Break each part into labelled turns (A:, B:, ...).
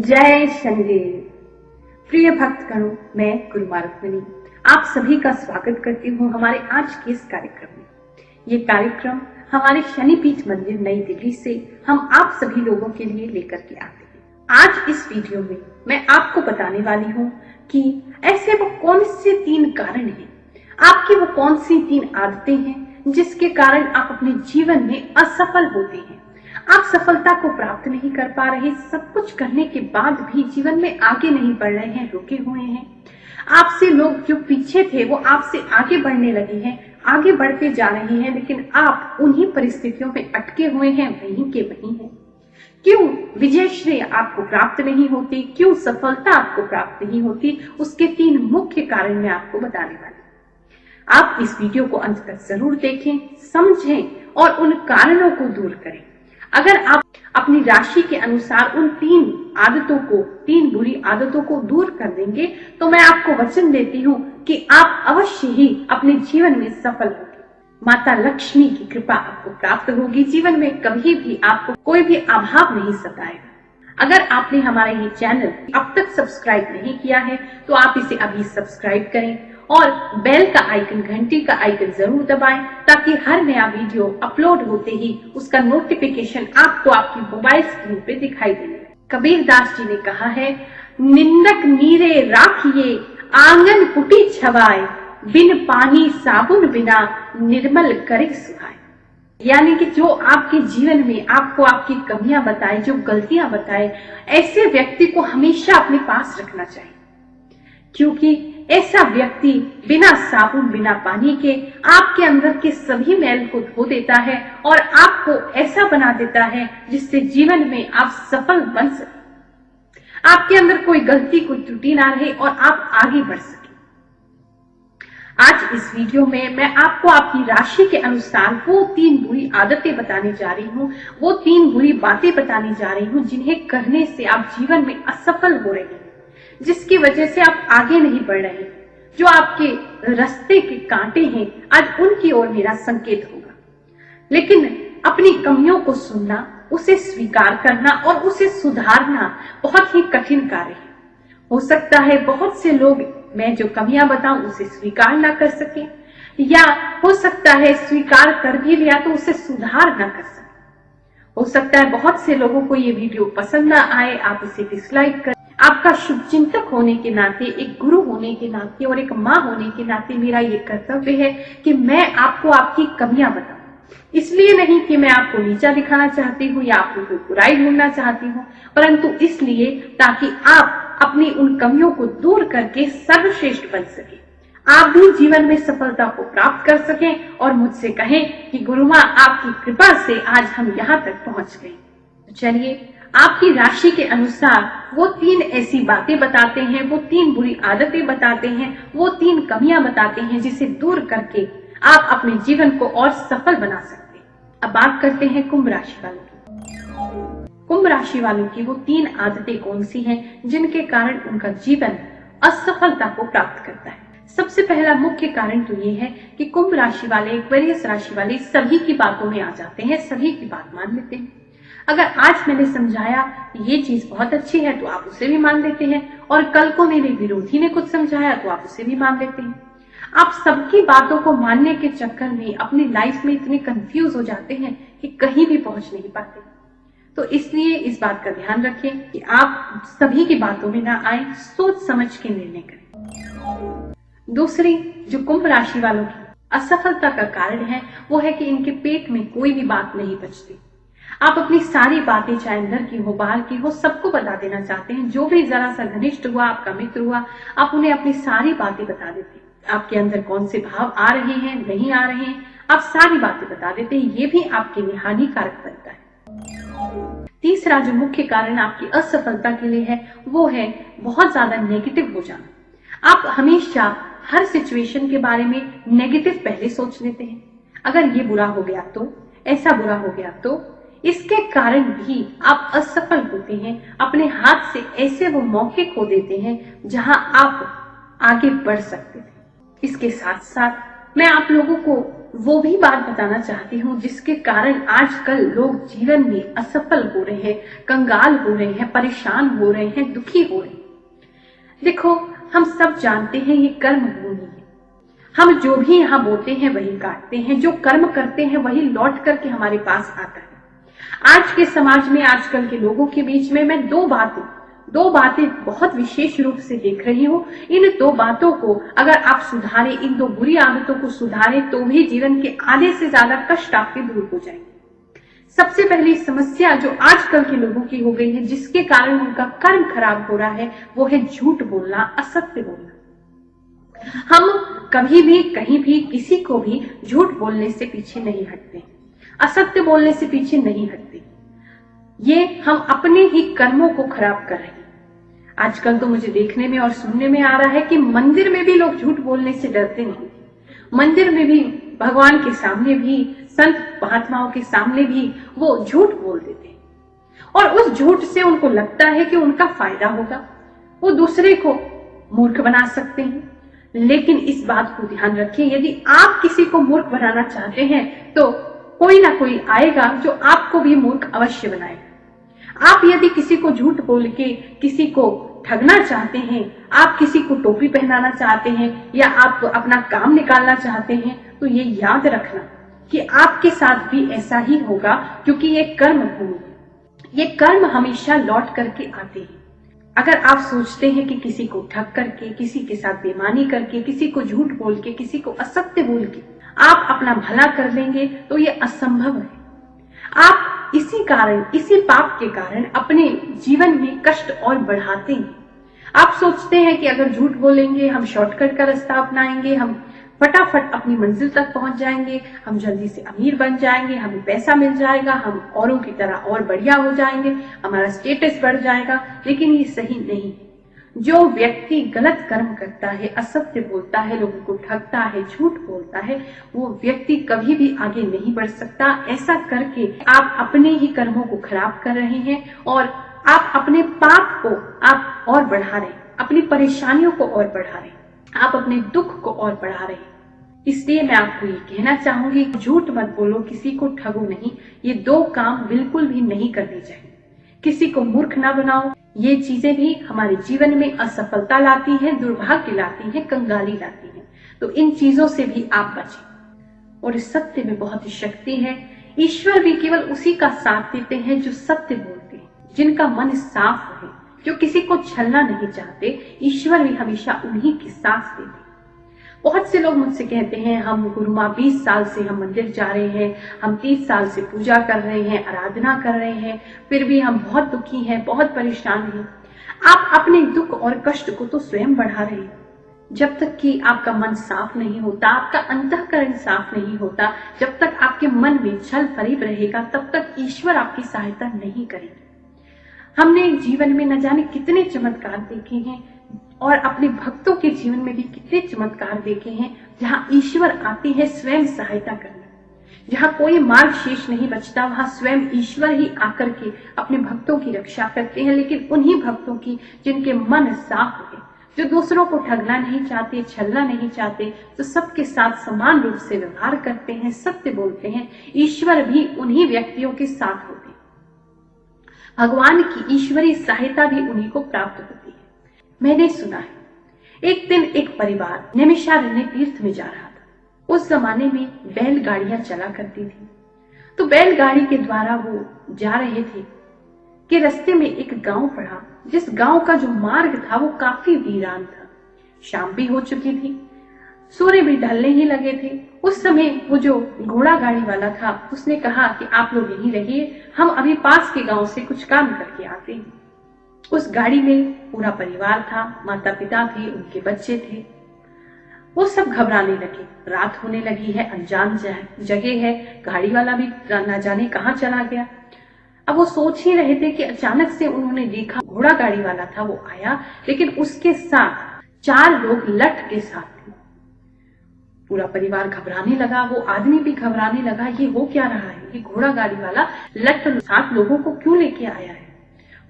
A: जय शनिदेव। प्रिय भक्तगणों, मैं गुरुमा रुक्मिणी आप सभी का स्वागत करती हूँ हमारे आज के इस कार्यक्रम में। ये कार्यक्रम हमारे शनिपीठ मंदिर नई दिल्ली से हम आप सभी लोगों के लिए लेकर के आते हैं। आज इस वीडियो में मैं आपको बताने वाली हूँ कि ऐसे वो कौन से 3 कारण हैं, आपकी वो कौन सी 3 आदतें हैं जिसके कारण आप अपने जीवन में असफल होते हैं। आप सफलता को प्राप्त नहीं कर पा रहे, सब कुछ करने के बाद भी जीवन में आगे नहीं बढ़ रहे हैं, रुके हुए हैं। आपसे लोग जो पीछे थे वो आपसे आगे बढ़ने लगे हैं, आगे बढ़ते जा रहे हैं, लेकिन आप उन्हीं परिस्थितियों में अटके हुए हैं, वहीं के वहीं हैं। क्यों विजयश्री आपको प्राप्त नहीं होती, क्यों सफलता आपको प्राप्त नहीं होती, उसके 3 मुख्य कारण मैं आपको बताने वाली। आप इस वीडियो को अंत तक जरूर देखें, समझें और उन कारणों को दूर करें। अगर आप अपनी राशि के अनुसार उन 3 बुरी आदतों को दूर कर देंगे तो मैं आपको वचन देती हूँ कि आप अवश्य ही अपने जीवन में सफल होंगे। माता लक्ष्मी की कृपा आपको प्राप्त होगी, जीवन में कभी भी आपको कोई भी अभाव नहीं सताएगा। अगर आपने हमारा ये चैनल अब तक सब्सक्राइब नहीं किया है तो आप इसे अभी सब्सक्राइब करें और बेल का आइकन, घंटी का आइकन जरूर दबाएं ताकि हर नया वीडियो अपलोड होते ही उसका नोटिफिकेशन आपको आपकी मोबाइल स्क्रीन पे दिखाई देगा। कबीर दास जी ने कहा है, निंदक नीरे राखिए आंगन कुटी छवाए, बिन पानी साबुन बिना निर्मल करे सुहाए। यानी कि जो आपके जीवन में आपको आपकी कमियां बताए, जो गलतियां बताए, ऐसे व्यक्ति को हमेशा अपने पास रखना चाहिए, क्योंकि ऐसा व्यक्ति बिना साबुन बिना पानी के आपके अंदर के सभी मैल को धो देता है और आपको ऐसा बना देता है जिससे जीवन में आप सफल बन सके, आपके अंदर कोई गलती, कोई त्रुटि ना रहे और आप आगे बढ़ सके। आज इस वीडियो में मैं आपको आपकी राशि के अनुसार वो 3 बुरी आदतें बताने जा रही हूँ, वो 3 बुरी बातें बताने जा रही हूँ जिन्हें करने से आप जीवन में असफल हो रहे हैं, जिसकी वजह से आप आगे नहीं बढ़ रहे हैं। जो आपके रास्ते के कांटे हैं, आज उनकी ओर मेरा संकेत होगा। लेकिन अपनी कमियों को सुनना, उसे स्वीकार करना और उसे सुधारना बहुत ही कठिन कार्य है। हो सकता है बहुत से लोग मैं जो कमियां बताऊं उसे स्वीकार ना कर सके, या हो सकता है स्वीकार कर भी लिया तो उसे सुधार ना कर सके। हो सकता है बहुत से लोगों को ये वीडियो पसंद ना आए, आप इसे डिसलाइक कर। आपका शुभचिंतक होने के नाते, एक गुरु होने के नाते और एक माँ होने के नाते मेरा ये कर्तव्य है कि मैं आपको आपकी कमियां बताऊं। इसलिए नहीं कि मैं आपको नीचा दिखाना चाहती हूँ या आपको कोई बुराई ढूंढना चाहती हूँ, परंतु इसलिए ताकि आप अपनी उन कमियों को दूर करके सर्वश्रेष्ठ बन सके, आप भी जीवन में सफलता को प्राप्त कर सकें और मुझसे कहें कि गुरुमा आपकी कृपा से आज हम यहाँ तक पहुंच गए। तो चलिए, आपकी राशि के अनुसार वो 3 ऐसी बातें बताते हैं, वो 3 बुरी आदतें बताते हैं, वो 3 कमियां बताते हैं जिसे दूर करके आप अपने जीवन को और सफल बना सकते हैं। अब बात करते हैं कुंभ राशि वालों की। कुंभ राशि वालों की वो 3 आदतें कौन सी हैं जिनके कारण उनका जीवन असफलता को प्राप्त करता है। सबसे पहला मुख्य कारण तो ये है कि कुंभ राशि वाले, एक्वेरियस राशि वाले सभी की बातों में आ जाते हैं, सभी की बात मान लेते हैं। अगर आज मैंने समझाया ये चीज बहुत अच्छी है तो आप उसे भी मान लेते हैं, और कल को मेरे विरोधी ने कुछ समझाया तो आप उसे भी मान लेते हैं। आप सबकी बातों को मानने के चक्कर में अपनी लाइफ में इतने कंफ्यूज हो जाते हैं कि कहीं भी पहुंच नहीं पाते। तो इसलिए इस बात का ध्यान रखें कि आप सभी की बातों में ना आए, सोच समझ के निर्णय करें। दूसरी जो कुंभ राशि वालों की असफलता का कारण है वो है कि इनके पेट में कोई भी बात नहीं बचती। आप अपनी सारी बातें, चाहे अंदर की हो बाहर की हो, सबको बता देना चाहते हैं। जो भी जरा सा घनिष्ठ हुआ, आपका मित्र हुआ, आप उन्हें अपनी सारी बातें बता देते हैं। आपके अंदर कौन से भाव आ रहे हैं, नहीं आ रहे हैं, आप सारी बातें बता देते हैं। ये भी आपके लिए हानिकारक बनता है। तीसरा जो मुख्य कारण आपकी असफलता के लिए है वो है बहुत ज्यादा नेगेटिव हो जाना। आप हमेशा हर सिचुएशन के बारे में नेगेटिव पहले सोच लेते हैं। अगर ये बुरा हो गया तो, ऐसा बुरा हो गया तो, इसके कारण भी आप असफल होते हैं। अपने हाथ से ऐसे वो मौके खो देते हैं जहां आप आगे बढ़ सकते थे। इसके साथ साथ मैं आप लोगों को वो भी बात बताना चाहती हूँ जिसके कारण आजकल लोग जीवन में असफल हो रहे हैं, कंगाल हो रहे हैं, परेशान हो रहे हैं, दुखी हो रहे हैं। देखो, हम सब जानते हैं ये कर्म भूमि है। हम जो भी यहाँ बोते हैं वही काटते हैं, जो कर्म करते हैं वही लौट करके हमारे पास आता है। आज के समाज में, आजकल के लोगों के बीच में मैं दो बातें बहुत विशेष रूप से देख रही हूँ। इन दो बातों को अगर आप सुधारें, इन दो बुरी आदतों को सुधारें, तो भी जीवन के आधे से ज्यादा कष्ट आपके दूर हो जाएंगे। सबसे पहली समस्या जो आजकल के लोगों की हो गई है, जिसके कारण उनका कर्म खराब हो रहा है, वो है झूठ बोलना, असत्य बोलना। हम कभी भी, कहीं भी, किसी को भी झूठ बोलने से पीछे नहीं हटते, असत्य बोलने से पीछे नहीं हटते। ये हम अपने ही कर्मों को खराब कर रहे हैं। आजकल तो मुझे देखने में और सुनने में आ रहा है कि मंदिर में भी लोग झूठ बोलने से डरते नहीं। मंदिर में भी, भगवान के सामने भी, संत महात्माओं के सामने भी वो झूठ बोल देते हैं और उस झूठ से उनको लगता है कि उनका फायदा होगा, वो दूसरे को मूर्ख बना सकते हैं। लेकिन इस बात को ध्यान रखिए, यदि आप किसी को मूर्ख बनाना चाहते हैं तो कोई ना कोई आएगा जो आपको भी मूर्ख अवश्य बनाएगा। आप यदि किसी को झूठ बोल के किसी को ठगना चाहते हैं, आप किसी को टोपी पहनाना चाहते हैं या आप अपना काम निकालना चाहते हैं, तो ये याद रखना कि आपके साथ भी ऐसा ही होगा, क्योंकि ये कर्म भूमि है। ये कर्म हमेशा लौट करके आते हैं। अगर आप सोचते हैं कि किसी को ठग करके, किसी के साथ बेईमानी करके, किसी को झूठ बोल के, किसी को असत्य बोल के आप अपना भला कर लेंगे, तो ये असंभव है। आप इसी पाप के कारण अपने जीवन में कष्ट और बढ़ाते हैं। आप सोचते हैं कि अगर झूठ बोलेंगे, हम शॉर्टकट का रास्ता अपनाएंगे, हम फटाफट अपनी मंजिल तक पहुंच जाएंगे, हम जल्दी से अमीर बन जाएंगे, हमें पैसा मिल जाएगा, हम औरों की तरह और बढ़िया हो जाएंगे, हमारा स्टेटस बढ़ जाएगा। लेकिन ये सही नहीं है। जो व्यक्ति गलत कर्म करता है, असत्य बोलता है, लोगों को ठगता है, झूठ बोलता है, वो व्यक्ति कभी भी आगे नहीं बढ़ सकता। ऐसा करके आप अपने ही कर्मों को खराब कर रहे हैं और आप अपने पाप को आप और बढ़ा रहे हैं, अपनी परेशानियों को और बढ़ा रहे हैं, आप अपने दुख को और बढ़ा रहे हैं। इसलिए मैं आपको ये कहना चाहूंगी, झूठ मत बोलो, किसी को ठगो नहीं। ये दो काम बिल्कुल भी नहीं करने चाहिए। किसी को मूर्ख ना बनाओ। ये चीजें भी हमारे जीवन में असफलता लाती हैं, दुर्भाग्य लाती हैं, कंगाली लाती हैं। तो इन चीजों से भी आप बचें। और इस सत्य में बहुत ही शक्ति है। ईश्वर भी केवल उसी का साथ देते हैं जो सत्य बोलते हैं, जिनका मन साफ है, जो किसी को छलना नहीं चाहते। ईश्वर भी हमेशा उन्हीं के साथ देते हैं। बहुत से लोग मुझसे कहते हैं, हम गुरु माँ 20 साल से हम मंदिर जा रहे हैं, हम 30 साल से पूजा कर रहे हैं, आराधना कर रहे हैं, फिर भी हम बहुत दुखी हैं, बहुत परेशान हैं। आप अपने दुख और कष्ट को तो स्वयं बढ़ा रहे हैं। जब तक कि आपका मन साफ नहीं होता, आपका अंतःकरण साफ नहीं होता, जब तक आपके मन में छल फरेब रहेगा, तब तक ईश्वर आपकी सहायता नहीं करेंगे। हमने जीवन में न जाने कितने चमत्कार देखे हैं और अपने भक्तों के जीवन में भी कितने चमत्कार देखे हैं, जहाँ ईश्वर आते हैं स्वयं सहायता करने। जहाँ कोई मार्ग शेष नहीं बचता, वहां स्वयं ईश्वर ही आकर के अपने भक्तों की रक्षा करते हैं। लेकिन उन्हीं भक्तों की जिनके मन साफ है, जो दूसरों को ठगना नहीं चाहते, छलना नहीं चाहते, तो सबके साथ समान रूप से व्यवहार करते हैं, सत्य बोलते हैं, ईश्वर भी उन्हीं व्यक्तियों के साथ होते हैं। भगवान की ईश्वरीय सहायता भी उन्हीं को प्राप्त होती है। मैंने सुना है, एक दिन एक परिवार नैमिषारण्य तीर्थ में जा रहा था। उस जमाने में बैलगाड़ियां चला करती थी। तो बैलगाड़ी के द्वारा वो जा रहे थे कि रास्ते में एक गांव पड़ा, जिस गांव का जो मार्ग था वो काफी वीरान था। शाम भी हो चुकी थी, सूर्य भी ढलने ही लगे थे। उस समय वो जो घोड़ा गाड़ी वाला था, उसने कहा कि आप लोग यहीं रहिए, हम अभी पास के गांव से कुछ काम करके आते हैं। उस गाड़ी में पूरा परिवार था, माता पिता थे, उनके बच्चे थे। वो सब घबराने लगे। रात होने लगी है, अनजान जगह है, गाड़ी वाला भी न जाने कहाँ चला गया। अब वो सोच ही रहे थे कि अचानक से उन्होंने देखा घोड़ा गाड़ी वाला था, वो आया, लेकिन उसके साथ 4 लोग लठ के साथ थे। पूरा परिवार घबराने लगा, वो आदमी भी घबराने लगा, ये हो क्या रहा है, ये घोड़ा गाड़ी वाला लठ 7 लोगों को क्यों लेके आया है।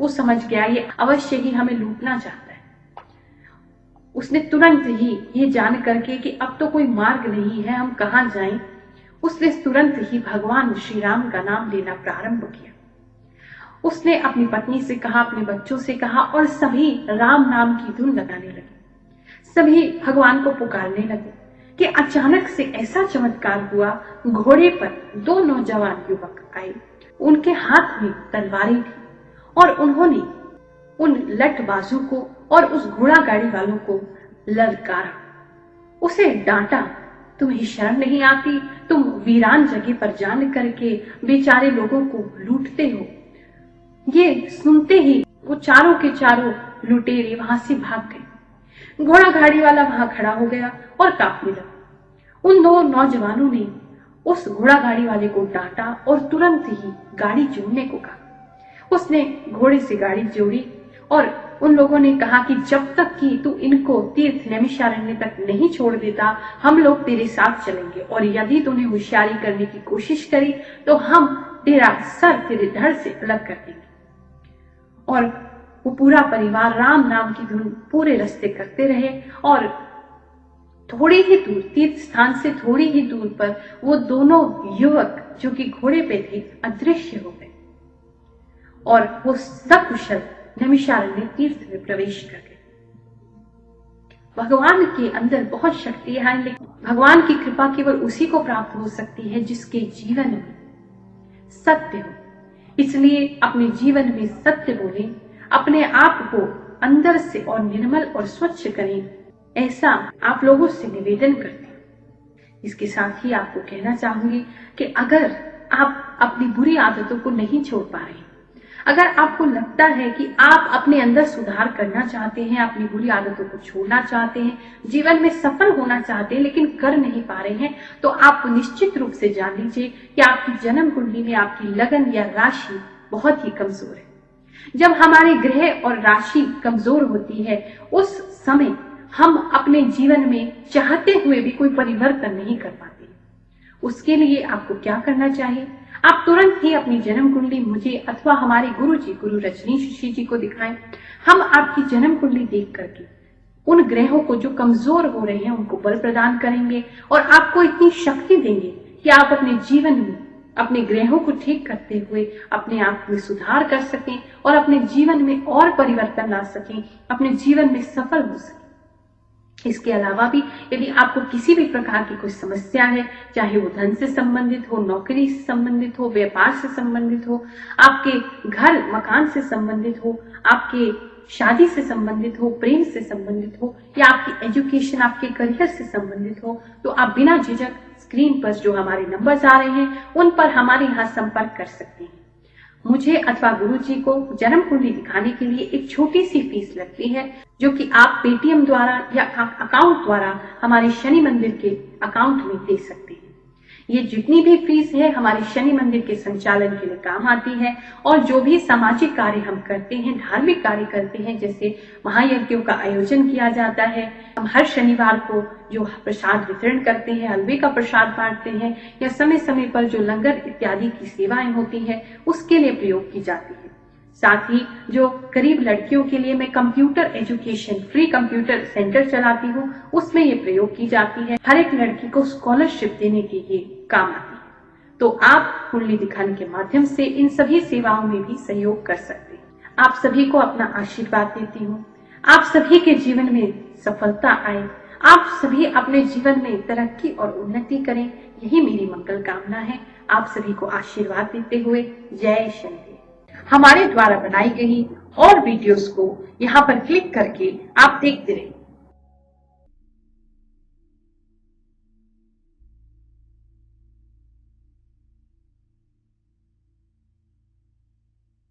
A: वो समझ गया ये अवश्य ही हमें लूटना चाहता है। उसने तुरंत ही ये जान करके कि अब तो कोई मार्ग नहीं है, हम कहाँ जाएं, उसने तुरंत ही भगवान श्री राम का नाम लेना प्रारंभ किया। उसने अपनी पत्नी से कहा, अपने बच्चों से कहा, और सभी राम नाम की धुन लगाने लगे। सभी भगवान को पुकारने लगे कि अचानक से ऐसा चमत्कार हुआ। घोड़े पर 2 नौजवान युवक आए। उनके हाथ में तलवारें थी और उन्होंने उन लठबाजों को और उस घोड़ा गाड़ी वालों को ललकारा, उसे डांटा, तुम्हें शर्म नहीं आती? तुम वीरान जगह पर जान करके बेचारे लोगों को लूटते हो। ये सुनते ही वो चारों के चारों लुटेरे वहां से भाग गए। घोड़ा गाड़ी वाला वहां खड़ा हो गया और कांपने लगा। उन 2 नौजवानों ने उस घोड़ा गाड़ी वाले को डांटा और तुरंत ही गाड़ी जोड़ने को कहा। उसने घोड़े से गाड़ी जोड़ी और उन लोगों ने कहा कि जब तक कि तू इनको तीर्थ नैमिषारण्य तक नहीं छोड़ देता, हम लोग तेरे साथ चलेंगे, और यदि तूने होशियारी करने की कोशिश करी तो हम तेरा सर तेरे धड़ से अलग कर देंगे। और वो पूरा परिवार राम नाम की धुन पूरे रास्ते करते रहे और थोड़ी ही दूर, तीर्थ स्थान से थोड़ी ही दूर पर वो दोनों युवक जो कि घोड़े पे थे अदृश्य हो गए और वो सकुशल नैमिषारण्य तीर्थ में प्रवेश कर गए। भगवान के अंदर बहुत शक्ति है, लेकिन भगवान की कृपा केवल उसी को प्राप्त हो सकती है जिसके जीवन में सत्य हो। इसलिए अपने जीवन में सत्य बोलें, अपने आप को अंदर से और निर्मल और स्वच्छ करें, ऐसा आप लोगों से निवेदन करते हैं। इसके साथ ही आपको कहना चाहूंगी कि अगर आप अपनी बुरी आदतों को नहीं छोड़ पा रहे, अगर आपको लगता है कि आप अपने अंदर सुधार करना चाहते हैं, अपनी बुरी आदतों को छोड़ना चाहते हैं, जीवन में सफल होना चाहते हैं लेकिन कर नहीं पा रहे हैं, तो आप निश्चित रूप से जान लीजिए कि आपकी जन्म कुंडली में आपकी लगन या राशि बहुत ही कमजोर है। जब हमारे ग्रह और राशि कमजोर होती है, उस समय हम अपने जीवन में चाहते हुए भी कोई परिवर्तन नहीं कर पाते। उसके लिए आपको क्या करना चाहिए? आप तुरंत ही अपनी जन्म कुंडली मुझे अथवा हमारे गुरु जी, गुरु रजनीश ऋषि जी को दिखाएं। हम आपकी जन्म कुंडली देख करके उन ग्रहों को जो कमजोर हो रहे हैं उनको बल प्रदान करेंगे और आपको इतनी शक्ति देंगे कि आप अपने जीवन में अपने ग्रहों को ठीक करते हुए अपने आप में सुधार कर सकें और अपने जीवन में और परिवर्तन ला सकें, अपने जीवन में सफल हो सकें। इसके अलावा भी यदि आपको किसी भी प्रकार की कोई समस्या है, चाहे वो धन से संबंधित हो, नौकरी से संबंधित हो, व्यापार से संबंधित हो, आपके घर मकान से संबंधित हो, आपके शादी से संबंधित हो, प्रेम से संबंधित हो, या आपकी एजुकेशन, आपके करियर से संबंधित हो, तो आप बिना झिझक स्क्रीन पर जो हमारे नंबर्स आ रहे हैं उन पर हमारे यहाँ संपर्क कर सकते हैं। मुझे अथवा गुरु जी को जन्म कुंडली दिखाने के लिए एक छोटी सी फीस लगती है, जो कि आप पेटीएम द्वारा या अकाउंट द्वारा हमारे शनि मंदिर के अकाउंट में दे सकते हैं। ये जितनी भी फीस है हमारे शनि मंदिर के संचालन के लिए काम आती है, और जो भी सामाजिक कार्य हम करते हैं, धार्मिक कार्य करते हैं, जैसे महायज्ञों का आयोजन किया जाता है, हम हर शनिवार को जो प्रसाद वितरण करते हैं, हलवे का प्रसाद बांटते हैं, या समय समय पर जो लंगर इत्यादि की सेवाएं होती है उसके लिए प्रयोग की जाती है। साथ ही जो गरीब लड़कियों के लिए मैं computer education free computer centre चलाती हूँ, उसमें ये प्रयोग की जाती है। हर एक लड़की को स्कॉलरशिप देने के ये काम आती है। तो आप कुंडली दिखाने के माध्यम से इन सभी सेवाओं में भी सहयोग कर सकते हैं। आप सभी को अपना आशीर्वाद देती हूँ। आप सभी के जीवन में सफलता आए, आप सभी अपने जीवन में तरक्की और उन्नति करें, यही मेरी मंगल कामना है। आप सभी को आशीर्वाद देते हुए जय शनिदेव। हमारे द्वारा बनाई गई और वीडियोस को यहाँ पर क्लिक करके आप देखते रहें।